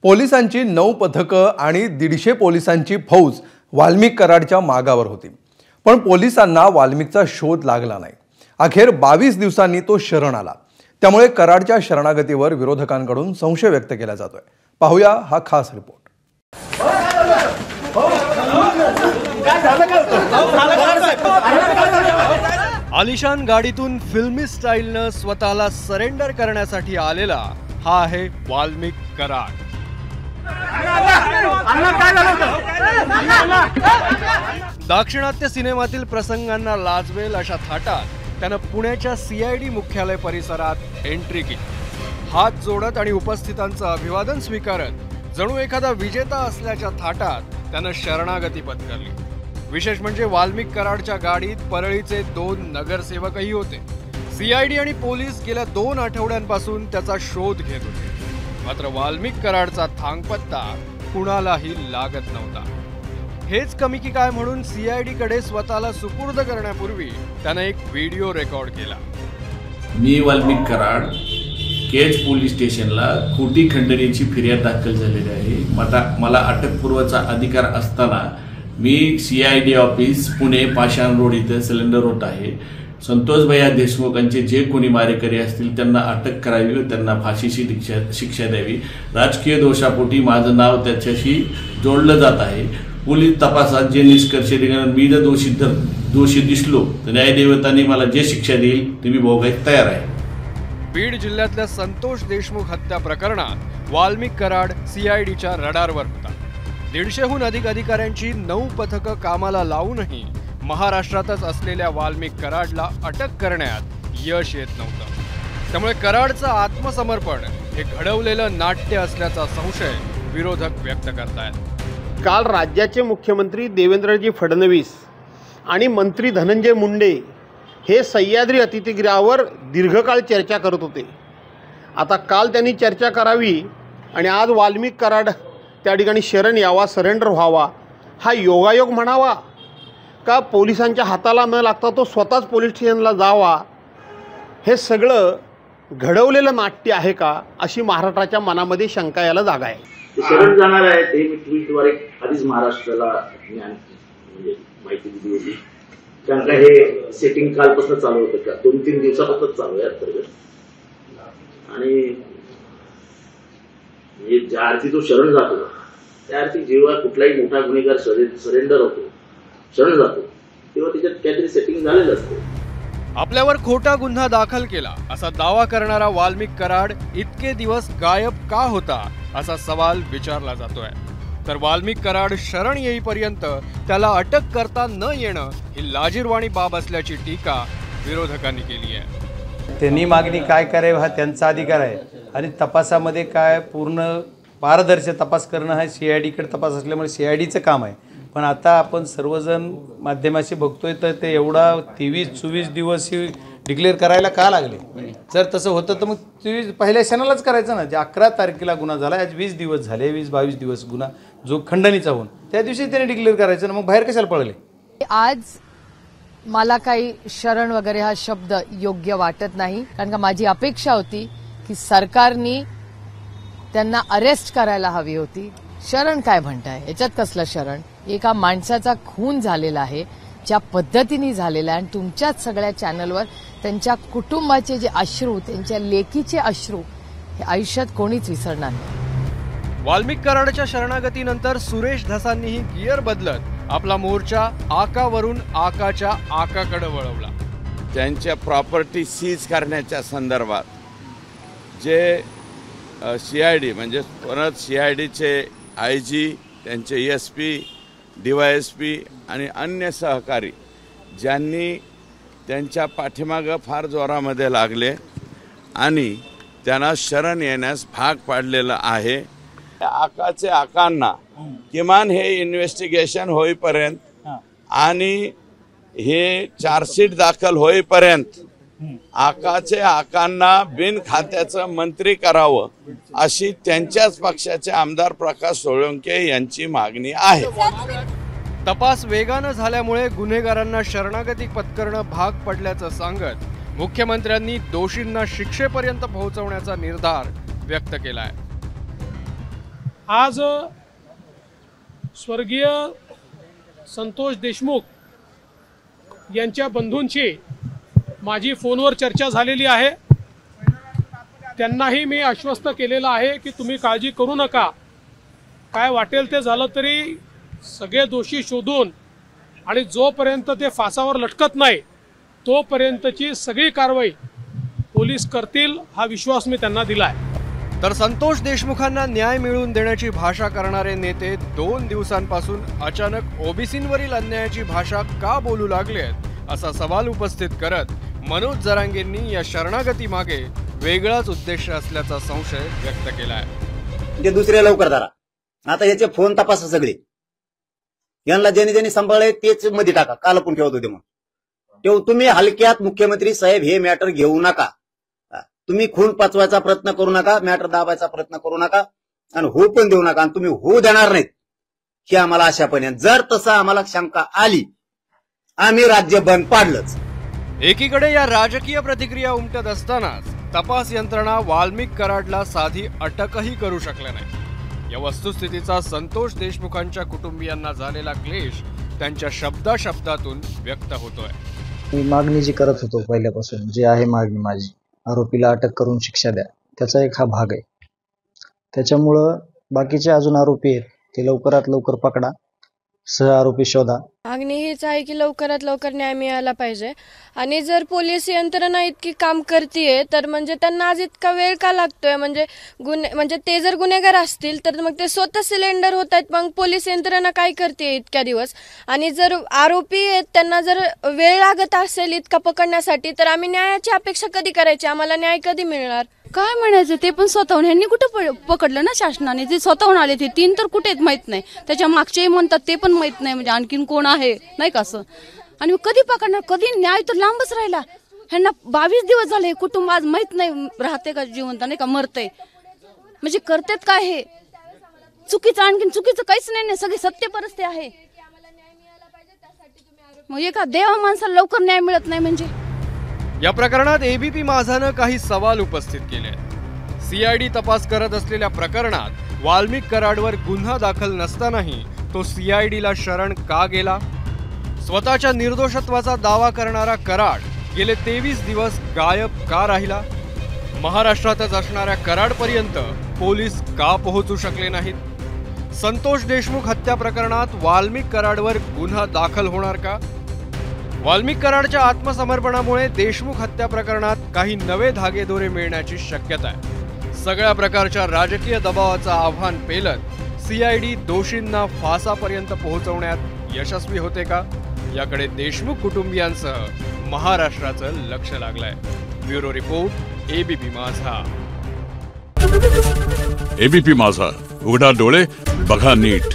पोलिसांची 9 पथकं आणि 150 पोलिसांची फौज वाल्मिक कराडच्या मागावर होती, पण पोलिसांना वाल्मिकचा शोध लागला नाही। अखेर 22 दिवसांनी तो शरण आला। त्यामुळे कराडच्या शरणागतीवर विरोधकांकडून संशय व्यक्त केला जातोय। पाहूया हा खास रिपोर्ट। आलिशान गाडीतून फिल्मी स्टाईलनं स्वतःला सरेंडर करण्यासाठी आलेला हा आहे वाल्मिक कराड। दाक्षिणात्य सिनेमातील प्रसंगांना लाजवेल अशा थाटात त्यानं पुण्याच्या CID मुख्यालय परिसरात एंट्री केली। हात जोडत आणि उपस्थितांचं अभिवादन स्वीकारत जणू एखादा विजेता असल्याच्या थाटात त्यानं शरणागती पत्करली। विशेष म्हणजे वाल्मिक कराडच्या गाडीत परळीचे 2 नगरसेवकही होते। CID आणि पोलीस गेल्या 2 आठवड्यांपासून त्याचा शोध घेत होते, मात्र वाल्मिक कराडचा थांगपत्ता कुणालाही लागत नव्हता। हेच कमी की काय म्हणून CID कडे स्वतःला सुपूर्द करण्यापूर्वी त्यानं एक व्हिडिओ रेकॉर्ड केला। मी वाल्मिक कराड केज पोलीस स्टेशनला खोटी खंडणीची फिर्याद दाखल झालेली आहे। मला अटकपूर्वचा अधिकार असताना मी CID ऑफिस पुणे पाषाण रोड इथे सिलेंडर होत आहे। संतोष भैया देशमुखांचे जे कोणी मारेकरी असतील त्यांना अटक करावी व त्यांना फाशीची शिक्षा द्यावी। राजकीय दोषापोटी माझं नाव त्याच्याशी जोडलं जात आहे। पोलीस तपासात जे निष्कर्ष निघाले, मी जर दोषी दिसलो तर न्यायदेवतांनी मला जे शिक्षा देईल ती मी भोगायला तयार आहे। बीड जिल्ह्यातल्या संतोष देशमुख हत्या प्रकरणात वाल्मिक कराड CIDच्या रडारवर होता। 150हून अधिक अधिकाऱ्यांची 9 पथकं कामाला लावूनही महाराष्ट्रातच असलेल्या वाल्मिक कराडला अटक करण्यात यश येत नव्हतं। त्यामुळे कराडचं आत्मसमर्पण हे घडवलेलं नाट्य असल्याचा संशय विरोधक व्यक्त करतायत। काल राज्याचे मुख्यमंत्री देवेंद्रजी फडणवीस आणि मंत्री धनंजय मुंडे हे सह्याद्री अतिथीगृहावर दीर्घकाळ चर्चा करत होते। आता काल त्यांनी चर्चा करावी आणि आज वाल्मिक कराड त्या ठिकाणी शरण यावा, सरेंडर व्हावा, हा योगायोग म्हणावा का पोलिसांच्या हाताला न लागता तो स्वतःच पोलीस स्टेशनला जावा, हे सगळं घडवलेलं नाट्य आहे का, अशी महाराष्ट्राच्या मनामध्ये शंका यायला जागा आहे। शरण जाणार आहे ते मी ट्विटद्वारे आधीच महाराष्ट्राला म्हणजे माहिती दिली होती, कारण का हे सेटिंग कालपासून चालू होतं का 2-3 दिवसापासून चालू आहे अंतर्गत। आणि ज्या अर्थी तो शरण जातो त्या अर्थी जेव्हा कुठलाही मोठा गुन्हेगार सरेंडर होतो, शरण जातो, तेव्हा त्याच्यात काहीतरी सेटिंग झालेलं असतं। आपल्यावर खोटा गुन्हा दाखल केला असा दावा करणारा वाल्मिक कराड इतके दिवस गायब का होता असा सवाल विचारला जातोय। तर वाल्मिक कराड शरण येईपर्यंत त्याला अटक करता न येणं ही लाजिरवाणी बाब असल्याची टीका विरोधकांनी केली आहे। त्यांनी मागणी काय करावी हा त्यांचा अधिकार आहे आणि तपासामध्ये काय पूर्ण पारदर्शक तपास करणं हा CID कडे तपास असल्यामुळे CIDचं काम आहे। पण आता आपण सर्वजण माध्यमाशी बघतोय तर ते एवढा 23-24 दिवस डिक्लेअर करायला का लागले? जर तसं होतं तर मग 23 पहिल्या क्षणालाच करायचं ना। जे 11 तारखेला गुन्हा झाला, आज 20 दिवस झाले, 20-22 दिवस गुन्हा जो खंडणीचा होऊन त्या दिवशी त्याने डिक्लेअर करायचं ना, मग बाहेर कशाला पळले? आज मला काही शरण वगैरे हा शब्द योग्य वाटत नाही, कारण का माझी अपेक्षा होती की सरकारने त्यांना अरेस्ट करायला हवी होती। शरण काय म्हणताय, याच्यात कसलं शरण? एका माणसाचा खून झालेला आहे, ज्या पद्धतीने झालेला आहे, आणि तुमच्याच सगळ्या चॅनलवर त्यांच्या कुटुंबाचे जे अश्रू, त्यांच्या लेकीचे अश्रू हे आयुष्यात कोणीच विसरणार नाही। वाल्मिक कराडच्या शरणागतीनंतर सुरेश धसांनीही गिअर बदलत आपला मोर्चा आकावरून आकाच्या आकाकडे वळवला। त्यांच्या प्रॉपर्टी सीज करण्याच्या संदर्भात जे CID म्हणजे परत CIDचे IG, त्यांचे SP, DYSP आणि अन्य सहकारी ज्यांनी त्यांच्या पाठीमागं फार जोरामध्ये लागले आणि त्यांना शरण येण्यास भाग पाडलेलं आहे। आकाचे आकांना किमान हे इन्व्हेस्टिगेशन होईपर्यंत आणि हे चार्जशीट दाखल होईपर्यंत आकाचे आकांना बिन खात्याचं मंत्री करावं अशी त्यांच्याच पक्षाचे आमदार प्रकाश सोळंके यांची मागणी आहे। तपास वेगानं झाल्यामुळे गुन्हेगारांना शरणागती पत्करणं भाग पडल्याचं सांगत मुख्यमंत्र्यांनी दोषींना शिक्षेपर्यंत पोहोचवण्याचा निर्धार व्यक्त केलाय। आज स्वर्गीय संतोष देशमुख यांच्या बंधूंची माझी फोनवर चर्चा झालेली आहे। त्यांनाही मी आश्वस्त केलेलं आहे की तुम्ही काळजी करू नका, काय वाटेल ते झालं तरी सगळे दोषी शोधून आणि जोपर्यंत ते फासावर लटकत नाही तोपर्यंतची सगळी कारवाई पोलीस करतील, हा विश्वास मी त्यांना दिला आहे। तर संतोष देशमुखांना न्याय मिळवून देण्याची भाषा करणारे नेते 2 दिवसांपासून अचानक ओबीसींवरील अन्यायाची भाषा का बोलू लागलेत असा सवाल उपस्थित करत मनोज जरांगेंनी या शरणागती मागे वेगळाच उद्देश असल्याचा संशय व्यक्त केला आहे। ते दुसरे लवकर धरा, आता याचे फोन तपासा सगळे, यांना ज्यांनी ज्यांनी सांभाळले तेच मध्ये टाका, काल पण ठेवत होते तेव्हा तुम्ही हलक्यात मुख्यमंत्री साहेब हे मॅटर घेऊ नका, तुम्ही खून पचवायचा प्रयत्न करू नका, मॅटर दाबायचा प्रयत्न करू नका आणि होऊ पण देऊ नका, आणि तुम्ही होऊ देणार नाहीत ही आम्हाला आशा पण आहे। जर तसं आम्हाला शंका आली आम्ही राज्य बंद पाडलंच। एकीकडे या राजकीय प्रतिक्रिया उमटत असतानाच तपास यंत्रणा वाल्मिक कराडला साधी अटकही करू शकल्या नाही। या वस्तुस्थितीचा संतोष देशमुखांच्या कुटुंबियांना झालेला क्लेश त्यांच्या शब्दातून व्यक्त होतोय। मी मागणी जी करत होतो पहिल्यापासून, जी आहे मागणी माझी, आरोपीला अटक करून शिक्षा द्या, त्याचा एक हा भाग आहे। त्याच्यामुळं बाकीचे अजून आरोपी आहेत ते लवकरात लवकर पकडा, सह आरोपी शोधा। मागणी हीच आहे की लवकरात लवकर न्याय मिळाला पाहिजे, आणि जर पोलीस यंत्रणा इतकी काम करतीये तर म्हणजे त्यांना आज इतका वेळ का लागतोय? म्हणजे ते जर गुन्हेगार असतील तर मग ते स्वतः सिलेंडर होत आहेत, मग पोलीस यंत्रणा काय करते इतक्या दिवस? आणि जर आरोपी आहेत त्यांना जर वेळ लागत असेल इतका पकडण्यासाठी तर आम्ही न्यायाची अपेक्षा कधी करायची? आम्हाला न्याय कधी मिळणार? काय म्हणायचं, ते पण स्वतःहून ह्यांनी कुठं पकडलं ना शासनाने, जे स्वतःहून आले ते 3 तर कुठे माहित नाही, त्याच्या मागचेही म्हणतात ते पण माहित नाही, म्हणजे आणखीन कोण आहे नाही का असं। आणि कधी पकडणार, कधी न्याय तर लांबच राहिला। ह्यांना 22 दिवस झाले, कुटुंब आज माहित नाही राहते का जिवंत नाही का मरते, म्हणजे करतात काय हे चुकीचं? आणखीन चुकीचं काहीच नाही, सगळी सत्य परिस्थिती आहे। मग एका देवा माणसाला लवकर न्याय मिळत नाही म्हणजे? या प्रकरणात एबीपी माझानं काही सवाल उपस्थित केले। सीआयडी तपास करत असलेल्या प्रकरणात वाल्मिक कराडवर गुन्हा दाखल नसतानाही तो सीआयडीला शरण का गेला? स्वतःच्या निर्दोषत्वाचा दावा करणारा कराड गेले 23 दिवस गायब का राहिला? महाराष्ट्रातच असणाऱ्या कराडपर्यंत पोलीस का पोहोचू शकले नाहीत? संतोष देशमुख हत्या प्रकरणात वाल्मिक कराडवर गुन्हा दाखल होणार का? वाल्मिक कराडच्या आत्मसमर्पणामुळे देशमुख हत्या प्रकरणात काही नवे धागेदोरे मिळण्याची शक्यता आहे। सगळ्या प्रकारच्या राजकीय दबावाचं आव्हान पेलत सीआयडी दोषींना फासापर्यंत पोहोचवण्यात यशस्वी होते का, याकडे देशमुख कुटुंबियांसह महाराष्ट्राचं लक्ष लागलंय। ब्युरो रिपोर्ट, एबीपी माझा। एबीपी माझा, उघडा डोळे बघा नीट।